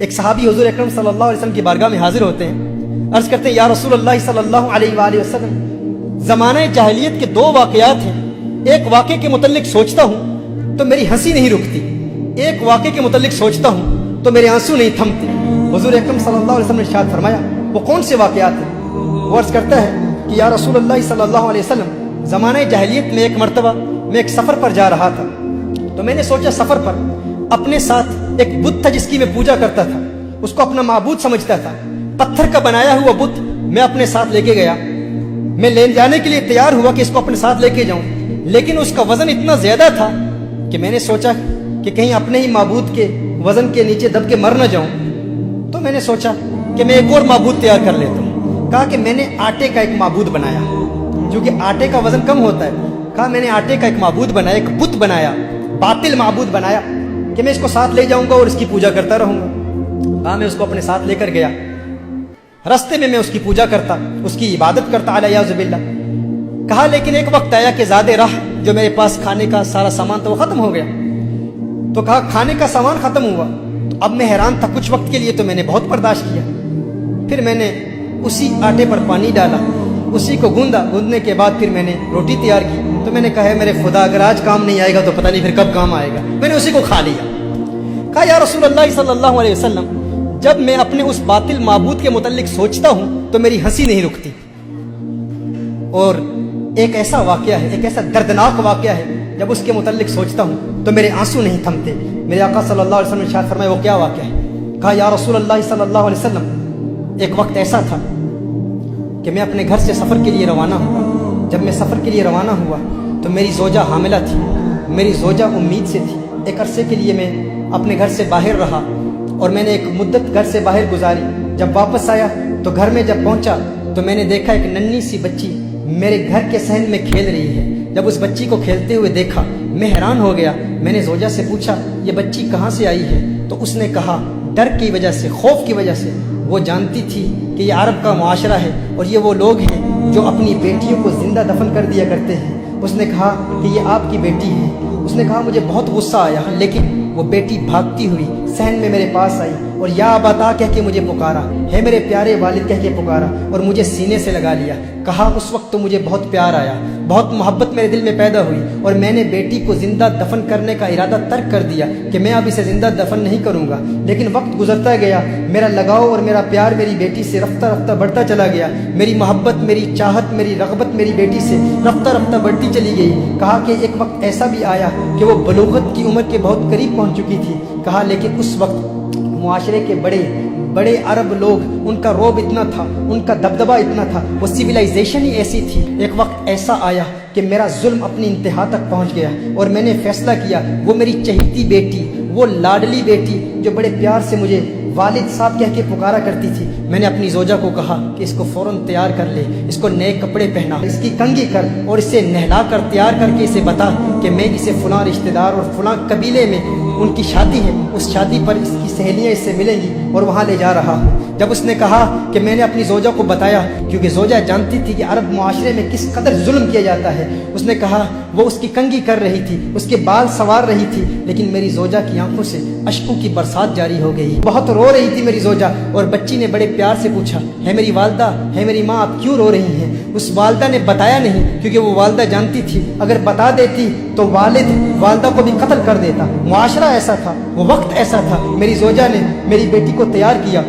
ایک صحابی حضور اکرم صلی اللہ علیہ وسلم کی بارگاہ میں حاضر ہوتے ہیں، عرض کرتے ہیں یا رسول اللہ صلی اللہ علیہ وآلہ وسلم، زمانہ جاہلیت کے دو واقعات ہیں، ایک واقعے کے متعلق سوچتا ہوں تو میری ہنسی نہیں رکتی، ایک واقعے کے متعلق سوچتا ہوں تو میرے آنسو نہیں تھمتے۔ حضور اکرم صلی اللہ علیہ وسلم نے ارشاد فرمایا وہ کون سے واقعات ہیں؟ وہ عرض کرتا ہے کہ یا رسول اللہ صلی اللہ علیہ وسلم، زمانہ جاہلیت میں ایک مرتبہ میں ایک سفر پر جا رہا تھا، تو میں نے سوچا سفر پر اپنے ساتھ ایک بت تھا جس کی میں پوجا کرتا تھا، اس کو اپنا معبود سمجھتا تھا، پتھر کا بنایا ہوا بت میں اپنے ساتھ لے کے گیا، میں لے جانے کے لیے تیار ہوا کہ اس کو اپنے ساتھ لے کے جاؤں، لیکن اس کا وزن اتنا زیادہ تھا کہ میں نے سوچا کہ کہیں اپنے ہی معبود کے وزن کے نیچے دب کے مر نہ جاؤں، تو میں نے سوچا کہ میں ایک اور معبود تیار کر لیتا ہوں۔ کہا کہ میں نے آٹے کا ایک معبود بنایا، کیونکہ آٹے کا وزن کم ہوتا ہے، کہا میں نے آٹے کا ایک معبود بنایا، ایک بت بنایا، باطل معبود بنایا کہ میں اس کو ساتھ لے جاؤں گا اور اس کی پوجا کرتا رہوں گا۔ کہا میں اس کو اپنے ساتھ لے کر گیا، رستے میں اس کی پوجا کرتا، اس کی عبادت کرتا علیہ باللہ۔ کہا لیکن ایک وقت آیا کہ زیادہ راہ جو میرے پاس کھانے کا سارا سامان تھا وہ ختم ہو گیا، تو کہا کھانے کا سامان ختم ہوا تو اب میں حیران تھا، کچھ وقت کے لیے تو میں نے بہت برداشت کیا، پھر میں نے اسی آٹے پر پانی ڈالا، اسی کو گوندھا، گوندھنے کے بعد پھر میں نے روٹی تیار کی، تو میں نے کہا ہے میرے خدا اگر آج کام نہیں آئے گا تو پتہ نہیں پھر کب کام آئے گا، میں نے اسی کو کھا لیا۔ کہا یا رسول اللہ صلی اللہ علیہ وسلم، جب میں اپنے اس باطل معبود کے متعلق سوچتا ہوں تو میری ہنسی نہیں رکتی، اور ایک ایسا واقعہ ہے، ایک ایسا دردناک واقعہ ہے، جب اس کے متعلق سوچتا ہوں تو میرے آنسو نہیں تھمتے۔ میرے آقا صلی اللہ علیہ وسلم نے ارشاد فرمایا وہ کیا واقعہ ہے؟ کہا یا رسول اللہ صلی اللہ علیہ وسلم، ایک وقت ایسا تھا کہ میں اپنے گھر سے سفر کے لیے روانہ ہوا، جب میں سفر کے لیے روانہ ہوا تو میری زوجہ حاملہ تھی، میری زوجہ امید سے تھی، ایک عرصے کے لیے میں اپنے گھر سے باہر رہا اور میں نے ایک مدت گھر سے باہر گزاری، جب واپس آیا تو گھر میں جب پہنچا تو میں نے دیکھا ایک ننھی سی بچی میرے گھر کے صحن میں کھیل رہی ہے۔ جب اس بچی کو کھیلتے ہوئے دیکھا میں حیران ہو گیا، میں نے زوجہ سے پوچھا یہ بچی کہاں سے آئی ہے؟ تو اس نے کہا ڈر کی وجہ سے، خوف کی وجہ سے، وہ جانتی تھی کہ یہ عرب کا معاشرہ ہے اور یہ وہ لوگ ہیں جو اپنی بیٹیوں کو زندہ دفن کر دیا کرتے ہیں۔ اس نے کہا کہ یہ آپ کی بیٹی ہے۔ اس نے کہا مجھے بہت غصہ آیا، لیکن وہ بیٹی بھاگتی ہوئی صحن میں میرے پاس آئی اور یا ابا کہہ کے مجھے پکارا، ہے میرے پیارے والد کہہ کے پکارا اور مجھے سینے سے لگا لیا۔ کہا اس وقت تو مجھے بہت پیار آیا، بہت محبت میرے دل میں پیدا ہوئی اور میں نے بیٹی کو زندہ دفن کرنے کا ارادہ ترک کر دیا کہ میں اب اسے زندہ دفن نہیں کروں گا، لیکن وقت گزرتا گیا، میرا لگاؤ اور میرا پیار میری بیٹی سے رفتہ رفتہ بڑھتا چلا گیا، میری محبت، میری چاہت، میری رغبت میری بیٹی سے رفتہ رفتہ بڑھتی چلی گئی۔ کہا کہ ایک وقت ایسا بھی آیا کہ وہ بلوغت کی عمر کے بہت قریب پہنچ چکی تھی۔ کہا لیکن اس وقت معاشرے کے بڑے عرب لوگ، ان کا روب اتنا تھا، ان کا دبدبہ اتنا تھا، وہ سویلائزیشن ہی ایسی تھی۔ ایک وقت ایسا آیا کہ میرا ظلم اپنی انتہا تک پہنچ گیا اور میں نے فیصلہ کیا وہ میری چہیتی بیٹی، وہ لاڈلی بیٹی جو بڑے پیار سے مجھے والد صاحب کہہ کے پکارا کرتی تھی، میں نے اپنی زوجہ کو کہا کہ اس کو فوراً تیار کر لے، اس کو نئے کپڑے پہنا، اس کی کنگھی کر اور اسے نہلا کر تیار کر کے اسے بتا کہ میں اسے فلاں رشتہ دار اور فلاں قبیلے میں ان کی شادی ہے، اس شادی پر اس کی سہیلیاں اس سے ملیں گی اور وہاں لے جا رہا ہوں۔ جب اس نے کہا کہ میں نے اپنی زوجہ کو بتایا، کیونکہ زوجہ جانتی تھی کہ عرب معاشرے میں کس قدر ظلم کیا جاتا ہے، اس نے کہا وہ اس کی کنگھی کر رہی تھی، اس کے بال سنوار رہی تھی، لیکن میری زوجہ کی آنکھوں سے اشکوں کی برسات جاری ہو گئی، بہت رو رہی تھی میری زوجہ، اور بچی نے بڑے پیار سے پوچھا ہے میری والدہ، ہے میری ماں، آپ کیوں رو رہی ہیں؟ اس والدہ نے بتایا نہیں، کیونکہ وہ والدہ جانتی تھی اگر بتا دیتی تو والد والدہ کو بھی قتل کر دیتا، معاشرہ ایسا تھا، وہ وقت ایسا تھا۔ میری زوجہ نے میری بیٹی کو تیار کیا،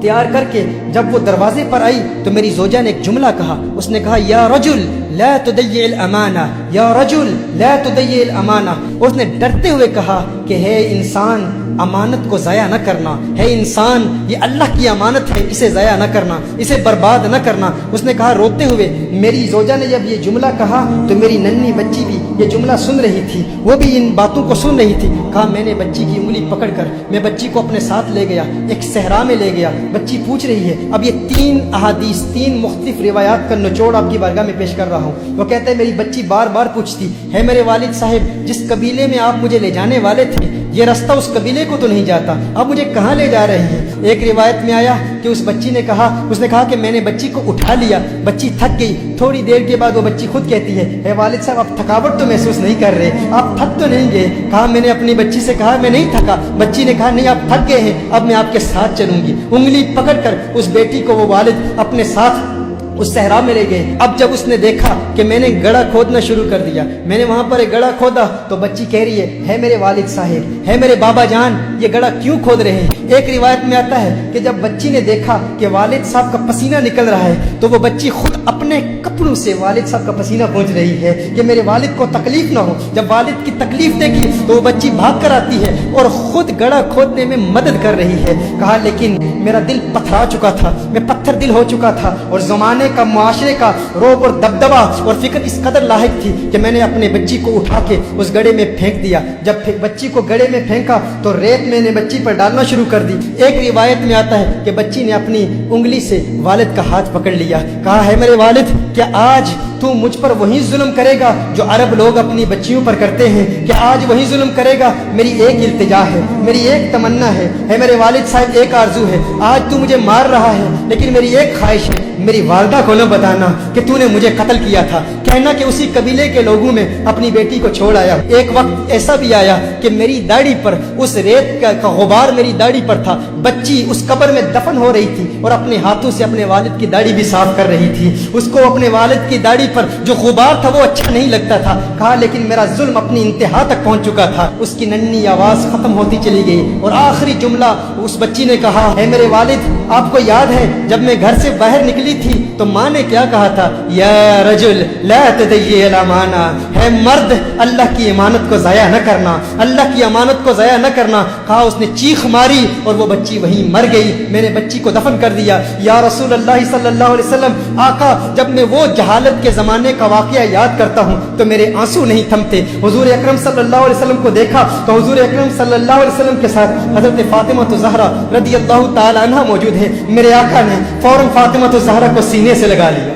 تیار کر کے جب وہ دروازے پر آئی تو میری زوجہ نے ایک جملہ کہا، اس نے کہا یا رجل لا تضيع الامانہ، یا رجل لا تضيع الامانہ، اور اس نے ڈرتے ہوئے کہا کہ ہے انسان امانت کو ضائع نہ کرنا، ہے انسان یہ اللہ کی امانت ہے، اسے ضائع نہ کرنا، اسے برباد نہ کرنا۔ اس نے کہا روتے ہوئے، میری زوجہ نے جب یہ جملہ کہا تو میری ننھی بچی بھی یہ جملہ سن رہی تھی، وہ بھی ان باتوں کو سن رہی تھی۔ کہا میں نے بچی کی انگلی پکڑ کر میں بچی کو اپنے ساتھ لے گیا، ایک صحرا میں لے گیا، بچی پوچھ رہی ہے، اب یہ 3 احادیث، 3 مختلف روایات کا نچوڑ آپ کی بارگاہ میں پیش کر رہا हूँ। वो कहता है मेरी बच्ची बार बार पूछती है मेरे वालिद साहब जिस कबीले में आप मुझे ले जाने वाले थे ये रास्ता उस कबीले को तो नहीं जाता, आप मुझे कहाँ ले जा रहे हैं। एक रिवायत में आया कि उस बच्ची ने कहा, उसने कहा कि मैंने बच्ची को उठा लिया, बच्ची थक गई। थोड़ी देर के बाद वो बच्ची खुद कहती है वालिद साहब आप थकावट तो महसूस नहीं कर रहे, आप थक तो नहीं गए। कहा मैंने अपनी बच्ची से कहा मैं नहीं थका। बच्ची ने कहा नहीं आप थक गए हैं, अब मैं आपके साथ चलूंगी। उंगली पकड़कर उस बेटी को वो वालिद अपने साथ उस सहरा में ले गए। अब जब उसने देखा कि मैंने गड़ा खोदना शुरू कर दिया, मैंने वहां पर एक गड़ा खोदा, तो बच्ची कह रही है मेरे वालिद साहिब, है मेरे बाबा जान, ये गड़ा क्यों खोद रहे हैं। एक रिवायत में आता है कि जब बच्ची ने देखा कि वालिद साहब का पसीना निकल रहा है तो वो बच्ची खुद अपने कपड़ों से वालिद साहब का पसीना पोंछ रही है कि मेरे वालिद को तकलीफ ना हो। जब वालिद की तकलीफ देखी तो वो बच्ची भाग कर आती है और खुद गड़ा खोदने में मदद कर रही है। कहा लेकिन मेरा दिल पथरा चुका था, मैं पत्थर दिल हो चुका था और ज़माने का मुआशरे का रोब और दबदबा और फिक्र इस कदर लायक थी कि मैंने अपने बच्ची को उठा के उस गड्ढे में फेंक दिया। जब बच्ची को गड्ढे में फेंका तो रेत मैंने बच्ची पर डालना शुरू कर दी। एक रिवायत में आता है कि बच्ची ने अपनी उंगली से वालिद का हाथ पकड़ लिया। कहा है मेरे वालिद क्या आज तू मुझ पर वही जुल्म करेगा जो अरब लोग अपनी बच्चियों पर करते हैं, क्या आज वही जुल्म करेगा। मेरी एक इल्तिजा है, मेरी एक तमन्ना है मेरे वालिद साहब, एक आरजू है। आज तू मुझे मार रहा है लेकिन मेरी एक ख्वाहिश है, मेरी वालदा को न बताना कि तूने मुझे कत्ल किया था, कहना कि उसी कबीले के लोगों में अपनी बेटी को छोड़ आया। एक वक्त ऐसा भी आया कि मेरी दाढ़ी पर उस रेत का गुबार मेरी दाढ़ी पर था, बच्ची उस कब्र में दफन हो रही थी और अपने हाथों से अपने वालिद की दाढ़ी भी साफ कर रही थी। उसको अपने वालिद की दाढ़ी पर जो गुबार था वो अच्छा नहीं लगता था। कहा लेकिन मेरा जुल्म अपनी इंतहा तक पहुंच चुका था। उसकी नन्ही आवाज खत्म होती चली गई और आखिरी जुमला उस बच्ची ने कहा है मेरे वालिद आपको याद है जब मैं घर से बाहर निकली थी तो माँ ने क्या कहा था, या रजुल ला तदय्यिल अमाना, है मर्द अल्लाह की इमानत को ज़ाया न करना, अल्लाह की अमानत को ज़ाया न करना। कहा उसने चीख मारी और वो बच्ची वहीं मर गई। मैंने बच्ची को दफन कर दिया। या रसूल अल्लाह सल्लल्लाहु अलैहि वसल्लम, आका जब मैं वो जहालत के ज़माने का वाक़या याद करता हूँ तो मेरे आंसू नहीं थमते। हुजूर अकरम सल्लल्लाहु अलैहि वसल्लम को देखा तो हुजूर अकरम सल्लल्लाहु अलैहि वसल्लम के साथ हज़रत फातिमा तो ज़हरा रदियल्लाहु ताला अन्हा मौजूद है। मेरे आका ने फौरन फातिमा तो ज़हरा को सीने से लगा लिया,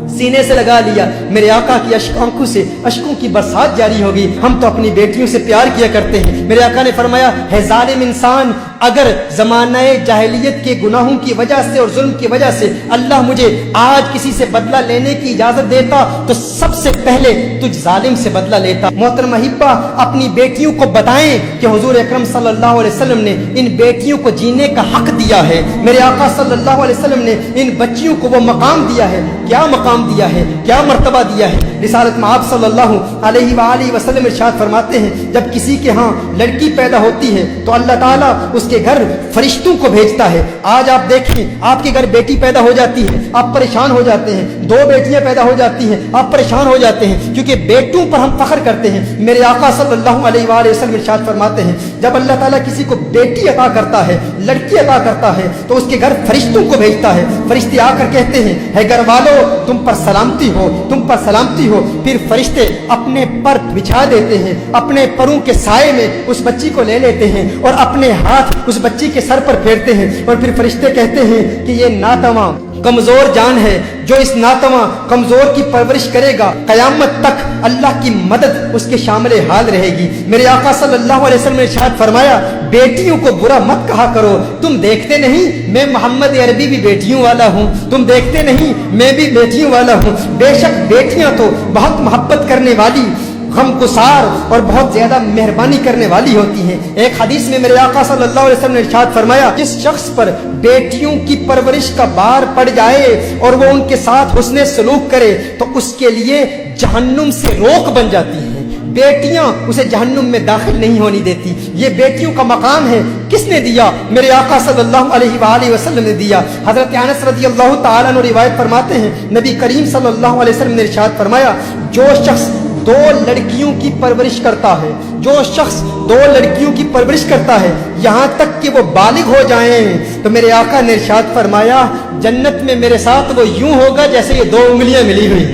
सीने से लगा लिया। मेरे आका की आंखों से अश्कों की बरसात जारी होगी। हम तो अपनी बेटियों से प्यार किया करते हैं। मेरे आका ने फरमाया है जालिम इंसान, अगर ज़मानाए जाहिलियत के गुनाहों की वजह से और जुल्म की वजह से अल्लाह मुझे आज किसी से बदला लेने की इजाजत देता तो सबसे पहले तुझ जालिम से बदला लेता। मोहतरमा हिब्बा, अपनी बेटियों को बताएं कि हुजूर अकरम सल्लल्लाहु अलैहि वसल्लम ने इन बेटियों को जीने का हक दिया है। मेरे आका सल्लल्लाहु अलैहि वसल्लम ने इन बच्चियों को वो मकाम दिया है। क्या मकाम दिया है, क्या मर्तबा दिया है। रिसालत में आप सल्लल्लाहु अलैहि वसल्लम इरशाद फरमाते हैं जब किसी के यहाँ लड़की पैदा होती है तो अल्लाह ताला उसके घर फरिश्तों को भेजता है। आज आप देखें आपके घर बेटी पैदा हो जाती है, आप परेशान हो जाते हैं। दो बेटियां पैदा हो जाती हैं, आप परेशान हो जाते हैं क्योंकि बेटों पर हम फख्र करते हैं। मेरे आका सल्लल्लाहु अलैहि वसल्लम इरशाद फरमाते हैं जब अल्लाह ताला किसी को बेटी अता करता है, लड़की अता करता है तो उसके घर फरिश्तों को भेजता है। फरिश्ते आकर कहते हैं है घर वालों तुम पर सलामती हो, तुम पर सलामती हो। फिर फरिश्ते अपने पर बिछा देते हैं, अपने परों के साए में उस बच्ची को ले लेते हैं और अपने हाथ उस बच्ची के सर पर फेरते हैं और फिर फरिश्ते कहते हैं कि ये नातवा कमजोर जान है, जो इस नातवा कमजोर की परवरिश करेगा कयामत तक अल्लाह की मदद उसके शामिल हाल रहेगी। मेरे आका सल्लल्लाहु अलैहि वसल्लम ने इरशाद फरमाया बेटियों को बुरा मत कहा करो, तुम देखते नहीं मैं मोहम्मद अरबी भी बेटियों वाला हूँ, तुम देखते नहीं मैं भी बेटियों वाला हूँ। बेशक बेटियां तो बहुत मोहब्बत करने वाली, गमगुसार और बहुत ज्यादा मेहरबानी करने वाली होती हैं। एक हदीस में मेरे आका सल्लल्लाहु अलैहि वसल्लम ने इरशाद फरमाया जिस शख्स पर बेटियों की परवरिश का बार पड़ जाए और वो उनके साथ हुस्ने सलूक करे तो उसके लिए जहन्नुम से रोक बन जाती है। बेटियां उसे जहन्नुम में दाखिल नहीं होने देती। ये बेटियों का मकाम है। किसने दिया? मेरे आका सल्लल्लाहु अलैहि वसल्लम ने दिया। हजरत अनस रदियल्लाहु ताला अन्हु रिवायत फरमाते हैं नबी करीम सल्लल्लाहु अलैहि वसल्लम ने इरशाद फरमाया जो शख्स दो लड़कियों की परवरिश करता है, जो शख्स दो लड़कियों की परवरिश करता है यहाँ तक कि वो बालिग हो जाएं तो मेरे आका ने इरशाद फरमाया जन्नत में मेरे साथ वो यूं होगा जैसे ये दो उंगलियां मिली हुई।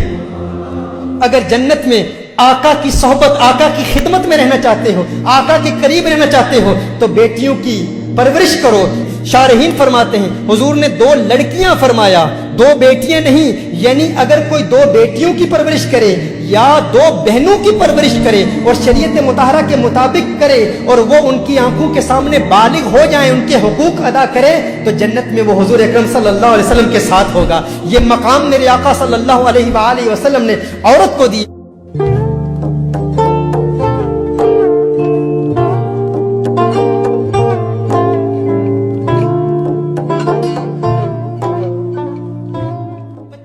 अगर जन्नत में आका की सोहबत, आका की खिदमत में रहना चाहते हो, आका के करीब रहना चाहते हो तो बेटियों की परवरिश करो। शारहीन फरमाते हैं हुजूर ने दो लड़कियां फरमाया, दो बेटियां नहीं। یعنی اگر کوئی دو بیٹیوں کی پرورش کرے یا دو بہنوں کی پرورش کرے اور شریعت مطہرہ کے مطابق کرے اور وہ ان کی آنکھوں کے سامنے بالغ ہو جائیں، ان کے حقوق ادا کرے، تو جنت میں وہ حضور اکرم صلی اللہ علیہ وسلم کے ساتھ ہوگا۔ یہ مقام میرے آقا صلی اللہ علیہ وآلہ وسلم نے عورت کو دی۔